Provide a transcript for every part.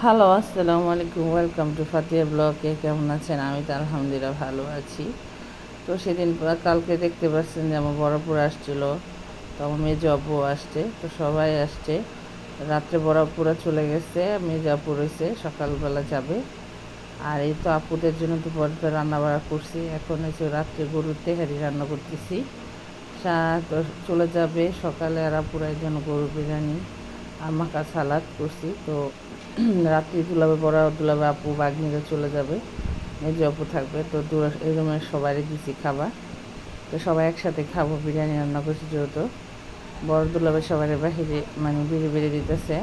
Hello, আসসালামু আলাইকুম। Welcome to Fatiha ব্লগে। কেমন আছেন? আমি তো আলহামদুলিল্লাহ ভালো আছি। তো সেদিন কালকে দেখতে পাচ্ছেন যে আমার বড়পুর আসছিল, তো আমার মেজো আব্বু আসছে, তো সবাই আসছে। রাত্রে বড়পুরা চলে গেছে, মেজো আপু রয়েছে, সকালবেলা যাবে। আর এই তো আপুদের জন্য দুপুরে রান্না বাড়া করছি। এখন এসে রাত্রে গরুর তেহারি রান্না করতেছি। তো চলে যাবে সকালে, আর আপুরাই জন্য গরুর বিরিয়ানি আর মাখা সালাদ করছি। তো রাত্রি দুলাবে আপু বাগনিরা চলে যাবে, মেজো আপু থাকবে। তো এই রুমের সবাই দিছি খাবার, তো সবাই একসাথে খাবো। বিরিয়ানি রান্না করছি যেহেতু, বড় দুলাবে সবাই বাহিরে মানে বিড়ি বিড়ি দিতেছে।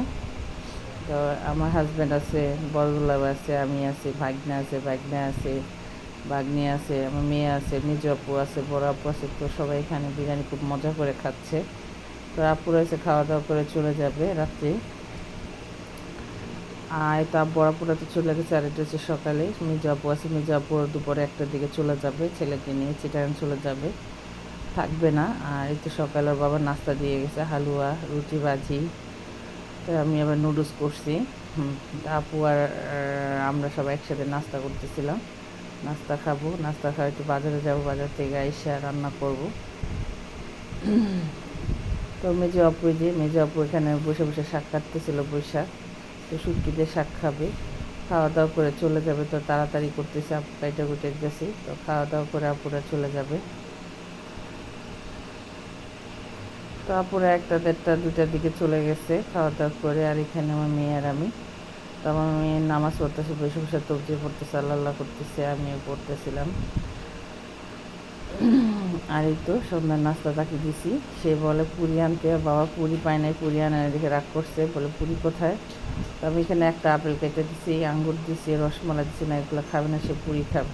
তো আমার হাজব্যান্ড আছে, বড় দুলাবে আছে, আমি আছি, ভাগনা আছে, ভাগ্নি আছে, আমার মেয়ে আছে, মেজো আপু আছে, বড় আপু আছে। তো সবাই এখানে বিরিয়ানি খুব মজা করে খাচ্ছে। তো আপুরা এসে খাওয়া দাওয়া করে চলে যাবে রাত্রে। আর তো বড় আপুরা তো চলে গেছে, আর এটা হচ্ছে সকালে। মেজো আপু আছে, মেজো আপু দুপুরে 1টার দিকে চলে যাবে, ছেলেকে নিয়ে চিটাগাং চলে যাবে, থাকবে না। আর এই তো সকালে ওর বাবা নাস্তা দিয়ে গেছে, হালুয়া, রুটি, ভাজি। তো আমি আবার নুডলস করছি। আপু আর আমরা সবাই একসাথে নাস্তা করতেছিলাম। নাস্তা খাবো, নাস্তা খাওয়া একটু বাজারে যাবো, বাজার থেকে আইসা রান্না করব। তো মেজো আপু এখানে বসে বসে শাক কাটতেছিল, বৈশাখ। তো শুটকিতে শাক খাবে, খাওয়া দাওয়া করে চলে যাবে। তো তাড়াতাড়ি করতেছে, আপু কাইটা কুটে গেছি। তো খাওয়া দাওয়া করে আপুরা চলে যাবে। তো আপুরা 1টা, 1:30, 2টার দিকে চলে গেছে খাওয়া দাওয়া করে। আর এখানে আমার মেয়ে আর আমি। তো আমার মেয়ে নামাজ পড়তেছে, বসে বসে তবজি পড়তেছে, আল্লাহ করতেছে, আমিও পড়তেছিলাম। আর এই তো সন্ধ্যার নাস্তা তাকে দিছি। সে বলে পুরি আনতে, বাবা পুরি পায় নাই, পুরি আনে দেখে রাগ করছে, বলে পুরি কোথায়। তো আমি এখানে একটা আপেল কেটে দিছি, আঙ্গুর দিছি, রসমালাই দিছি, না এগুলো খাবে না, সে পুরি খাবে।